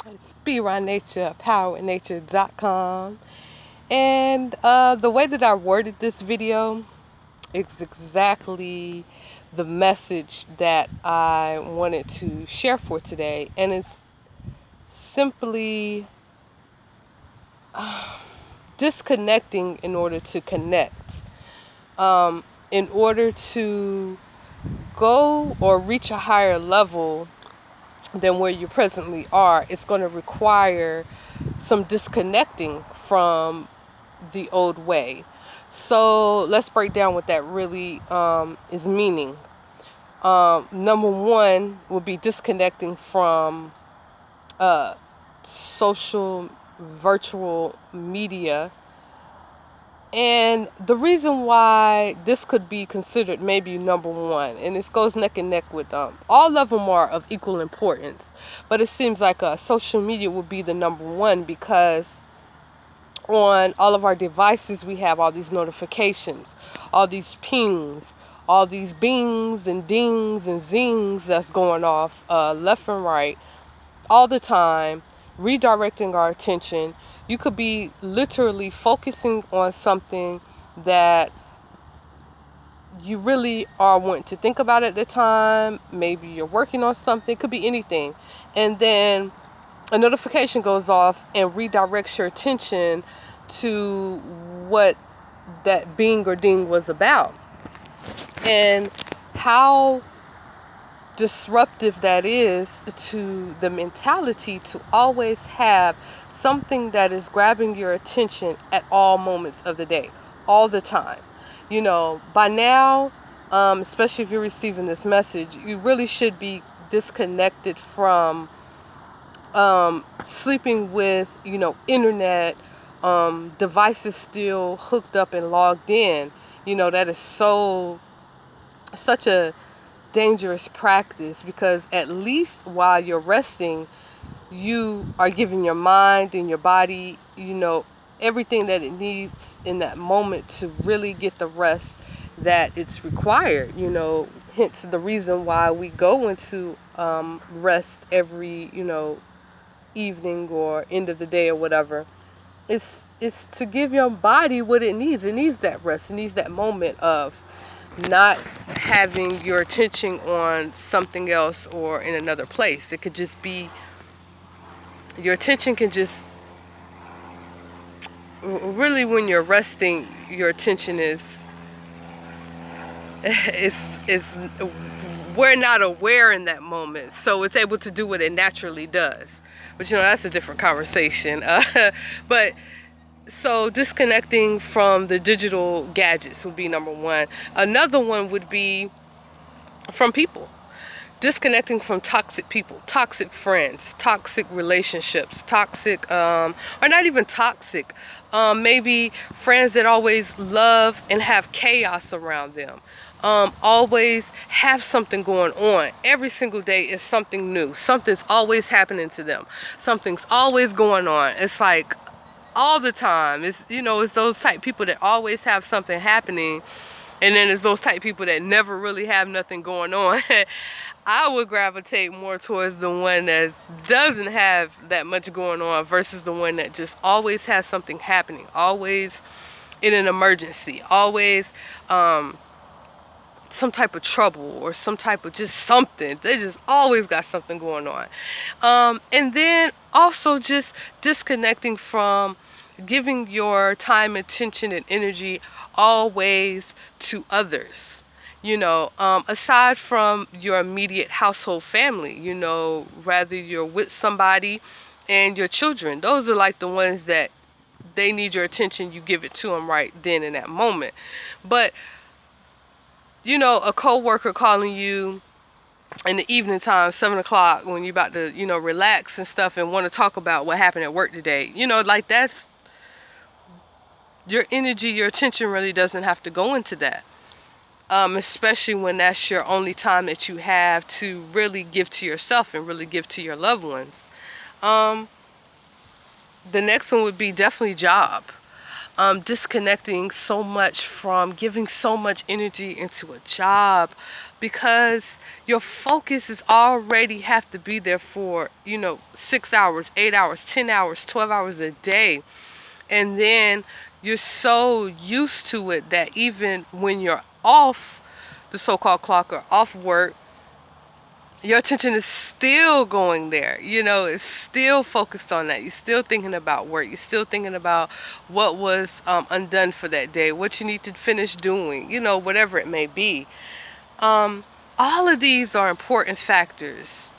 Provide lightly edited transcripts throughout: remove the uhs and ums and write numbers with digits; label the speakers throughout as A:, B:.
A: It's Speedrun Nature, PowerWithNature.com. And the way that I worded this video is exactly the message that I wanted to share for today. And it's simply disconnecting in order to connect. In order to go or reach a higher level than where you presently are, it's going to require some disconnecting from the old way. So let's break down what that really is meaning. Number one would be disconnecting from social virtual media. And the reason why this could be considered maybe number one, and this goes neck and neck with all of them are of equal importance, but it seems like social media would be the number one because on all of our devices we have all these notifications, all these pings, all these bings and dings and zings that's going off left and right all the time, redirecting our attention. You could be literally focusing on something that you really are wanting to think about at the time. Maybe you're working on something, it could be anything. And then a notification goes off and redirects your attention to what that bing or ding was about. And how disruptive that is to the mentality to always have something that is grabbing your attention at all moments of the day, all the time. By now, especially if you're receiving this message, you really should be disconnected from sleeping with, internet, devices still hooked up and logged in. That is such a dangerous practice, because at least while you're resting, you are giving your mind and your body, everything that it needs in that moment to really get the rest that it's required. Hence the reason why we go into rest every, evening or end of the day or whatever. It's to give your body what it needs. It needs that rest. It needs that moment of not having your attention on something else or in another place. It could just be, your attention can just, really when you're resting, your attention is we're not aware in that moment, so it's able to do what it naturally does. But that's a different conversation. But so disconnecting from the digital gadgets would be number one. Another one would be from people. Disconnecting from toxic people, toxic friends, toxic relationships, toxic, or not even toxic, maybe friends that always love and have chaos around them. Always have something going on. Every single day is something new. Something's always happening to them. Something's always going on. It's like all the time. It's those type people that always have something happening, and then it's those type people that never really have nothing going on. I would gravitate more towards the one that doesn't have that much going on versus the one that just always has something happening, always in an emergency, always some type of trouble or some type of just something. They just always got something going on. And then also just disconnecting from giving your time, attention, and energy always to others. Aside from your immediate household family, rather you're with somebody and your children. Those are like the ones that they need your attention. You give it to them right then in that moment. But a coworker calling you in the evening time, 7 o'clock, when you're about to, relax and stuff and want to talk about what happened at work today. Like that's your energy, your attention really doesn't have to go into that. Especially when that's your only time that you have to really give to yourself and really give to your loved ones. The next one would be definitely job. disconnecting so much from giving so much energy into a job, because your focus is already have to be there for 6 hours, 8 hours, 10 hours, 12 hours a day. And then you're so used to it that even when you're off the so-called clock or off work, your attention is still going there. It's still focused on that. You're still thinking about work. You're still thinking about what was undone for that day, what you need to finish doing, whatever it may be. All of these are important factors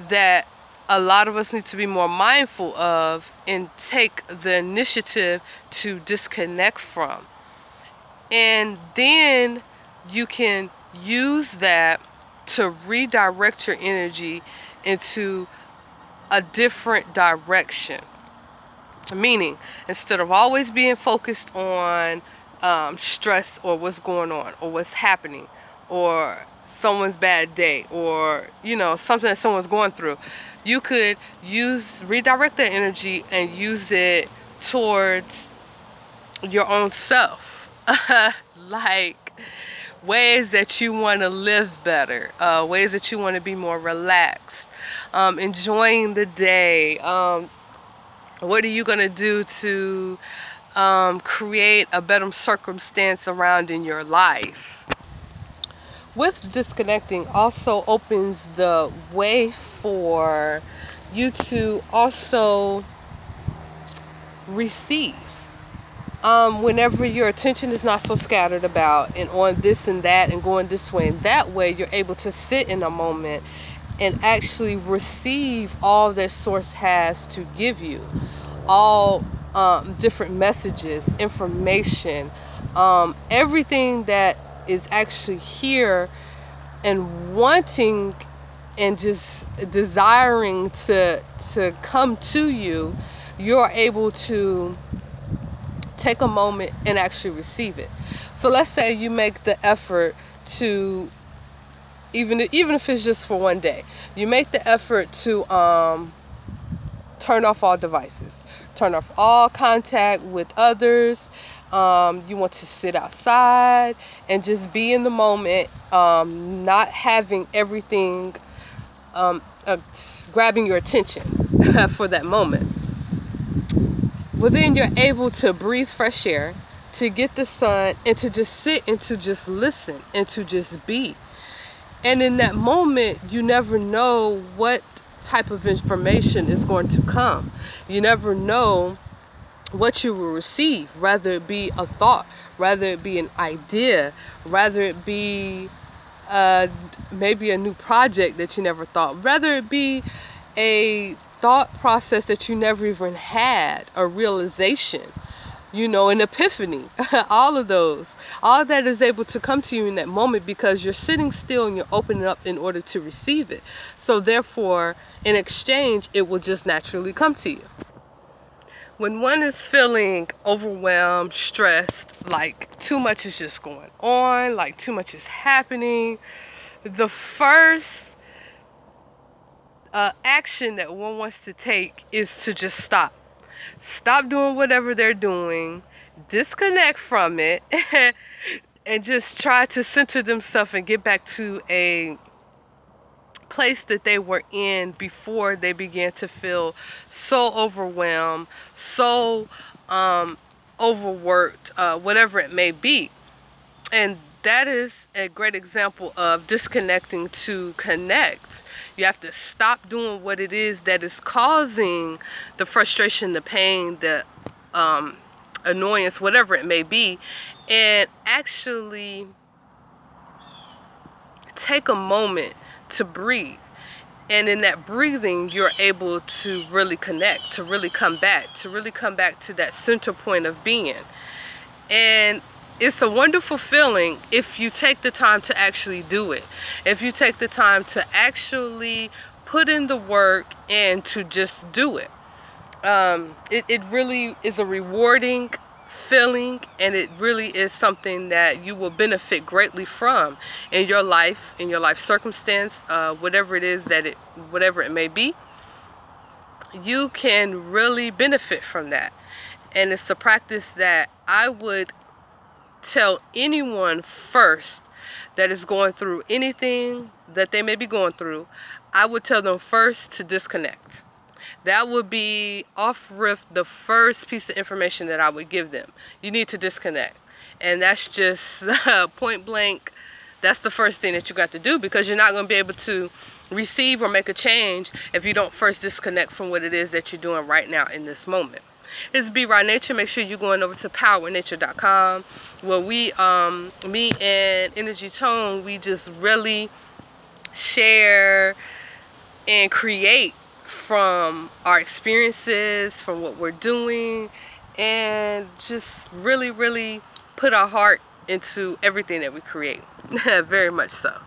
A: that a lot of us need to be more mindful of and take the initiative to disconnect from. And then you can use that to redirect your energy into a different direction. Meaning, instead of always being focused on stress or what's going on or what's happening or someone's bad day or something that someone's going through, you could redirect that energy and use it towards your own self. Like ways that you want to live better, ways that you want to be more relaxed, enjoying the day. What are you going to do to create a better circumstance around in your life? With disconnecting also opens the way for you to also receive. Whenever your attention is not so scattered about and on this and that and going this way and that way, you're able to sit in a moment and actually receive all that source has to give you. All different messages, information, everything that is actually here and wanting and just desiring to come to you, you're able to take a moment and actually receive it. So let's say you make the effort to, even if it's just for one day, you make the effort to turn off all devices, turn off all contact with others. You want to sit outside and just be in the moment, not having everything grabbing your attention for that moment. Well, then you're able to breathe fresh air, to get the sun, and to just sit and to just listen and to just be. And in that moment, you never know what type of information is going to come. You never know what you will receive, rather it be a thought, rather it be an idea, rather it be maybe a new project that you never thought, rather it be a thought process that you never even had, a realization, an epiphany. All of those, all that is able to come to you in that moment because you're sitting still and you're opening up in order to receive it. So therefore, in exchange, it will just naturally come to you. When one is feeling overwhelmed, stressed, like too much is just going on, like too much is happening, the first action that one wants to take is to just stop. Stop doing whatever they're doing, disconnect from it, and just try to center themselves and get back to a place that they were in before they began to feel so overwhelmed, so overworked, whatever it may be. And that is a great example of disconnecting to connect. You have to stop doing what it is that is causing the frustration, the pain, the annoyance, whatever it may be, and actually take a moment to breathe. And in that breathing, you're able to really connect, to really come back to that center point of being. And it's a wonderful feeling if you take the time to actually do it. If you take the time to actually put in the work and to just do it. It really is a rewarding feeling, and it really is something that you will benefit greatly from in your life circumstance, whatever it is whatever it may be. You can really benefit from that. And it's a practice that I would tell anyone first that is going through anything that they may be going through. I would tell them first to disconnect. That would be off rip the first piece of information that I would give them. You need to disconnect. And that's just point blank. That's the first thing that you got to do, because you're not going to be able to receive or make a change if you don't first disconnect from what it is that you're doing right now in this moment. It's Be Right Nature. Make sure you're going over to powernature.com, where we, me and Energy Tone, we just really share and create from our experiences, from what we're doing, and just really, really put our heart into everything that we create. Very much so.